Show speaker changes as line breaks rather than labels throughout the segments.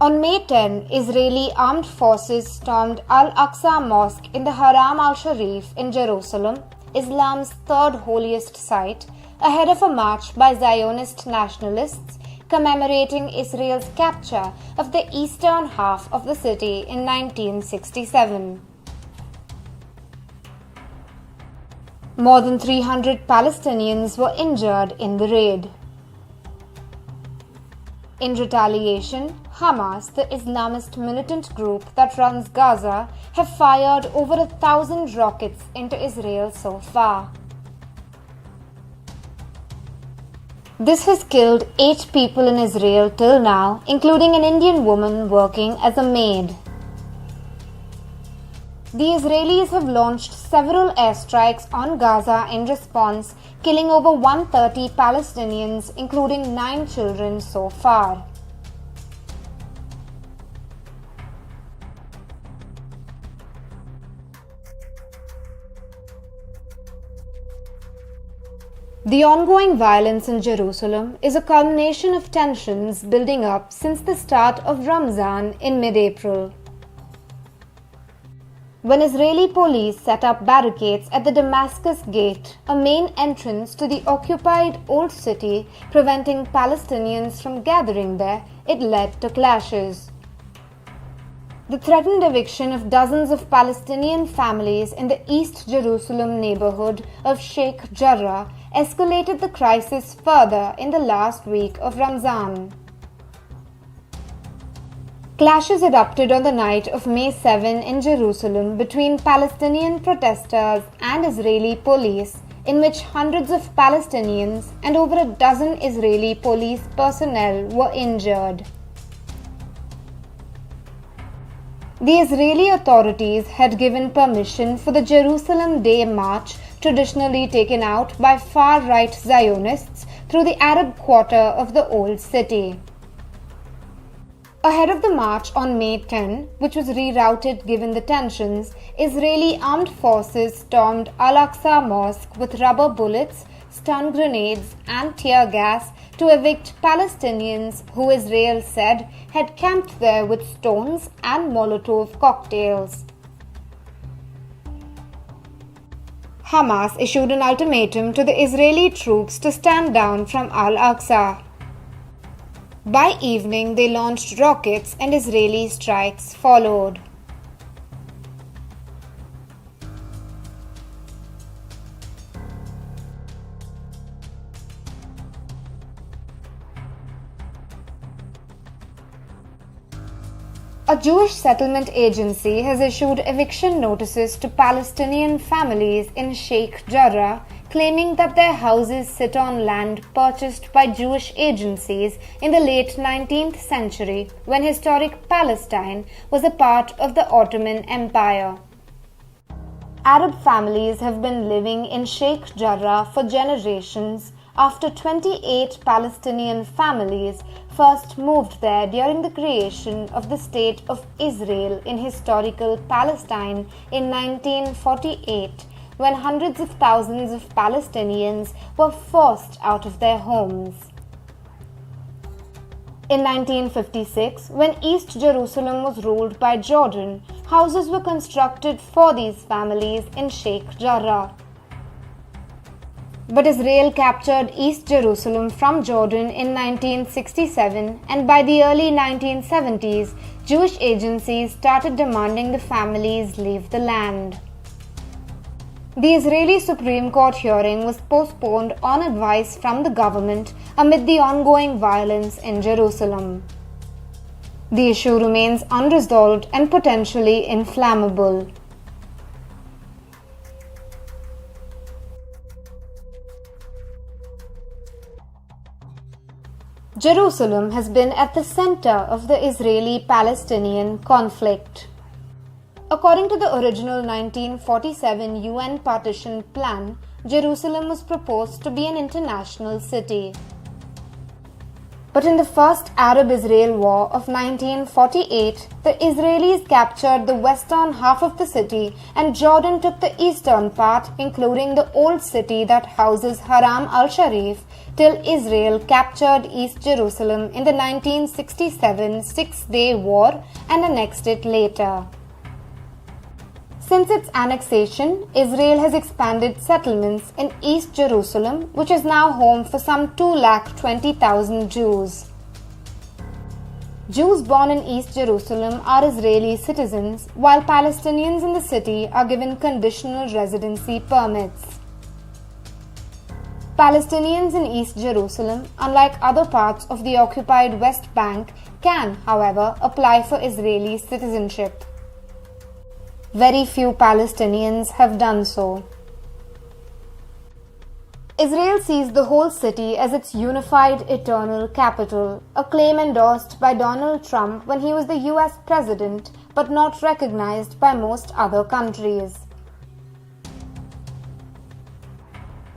On May 10, Israeli armed forces stormed al-Aqsa Mosque in the Haram al-Sharif in Jerusalem, Islam's third holiest site, ahead of a march by Zionist nationalists commemorating Israel's capture of the eastern half of the city in 1967. More than 300 Palestinians were injured in the raid. In retaliation, Hamas, the Islamist militant group that runs Gaza, have fired over 1,000 rockets into Israel so far. This has killed 8 people in Israel till now, including an Indian woman working as a maid. The Israelis have launched several airstrikes on Gaza in response, killing over 130 Palestinians, including 9 children so far. The ongoing violence in Jerusalem is a culmination of tensions building up since the start of Ramzan in mid-April, when Israeli police set up barricades at the Damascus Gate, a main entrance to the occupied Old City, preventing Palestinians from gathering there. It led to clashes. The threatened eviction of dozens of Palestinian families in the East Jerusalem neighborhood of Sheikh Jarrah escalated the crisis further in the last week of Ramzan. Clashes erupted on the night of May 7 in Jerusalem between Palestinian protesters and Israeli police, in which hundreds of Palestinians and over a dozen Israeli police personnel were injured. The Israeli authorities had given permission for the Jerusalem Day March, traditionally taken out by far-right Zionists, through the Arab quarter of the Old City. Ahead of the march on May 10, which was rerouted given the tensions, Israeli armed forces stormed AlAqsa Mosque with rubber bullets, stun grenades and tear gas to evict Palestinians who Israel said had camped there with stones and Molotov cocktails. Hamas issued an ultimatum to the Israeli troops to stand down from Al-Aqsa. By evening, they launched rockets and Israeli strikes followed. A Jewish settlement agency has issued eviction notices to Palestinian families in Sheikh Jarrah, claiming that their houses sit on land purchased by Jewish agencies in the late 19th century, when historic Palestine was a part of the Ottoman Empire. Arab families have been living in Sheikh Jarrah for generations after 28 Palestinian families first moved there during the creation of the State of Israel in historical Palestine in 1948, when hundreds of thousands of Palestinians were forced out of their homes. In 1956, when East Jerusalem was ruled by Jordan, houses were constructed for these families in Sheikh Jarrah. But Israel captured East Jerusalem from Jordan in 1967, and by the early 1970s, Jewish agencies started demanding the families leave the land. The Israeli Supreme Court hearing was postponed on advice from the government amid the ongoing violence in Jerusalem. The issue remains unresolved and potentially inflammable. Jerusalem has been at the center of the Israeli-Palestinian conflict. According to the original 1947 UN partition plan, Jerusalem was proposed to be an international city. But in the First Arab-Israel War of 1948, the Israelis captured the western half of the city and Jordan took the eastern part, including the old city that houses Haram al-Sharif, till Israel captured East Jerusalem in the 1967 Six-Day War and annexed it later. Since its annexation, Israel has expanded settlements in East Jerusalem, which is now home for some 220,000 Jews. Jews born in East Jerusalem are Israeli citizens, while Palestinians in the city are given conditional residency permits. Palestinians in East Jerusalem, unlike other parts of the occupied West Bank, can, however, apply for Israeli citizenship. Very few Palestinians have done so. Israel sees the whole city as its unified eternal capital, a claim endorsed by Donald Trump when he was the US president, but not recognized by most other countries.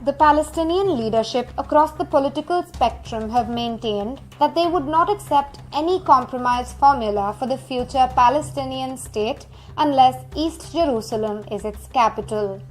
The Palestinian leadership across the political spectrum have maintained that they would not accept any compromise formula for the future Palestinian state unless East Jerusalem is its capital.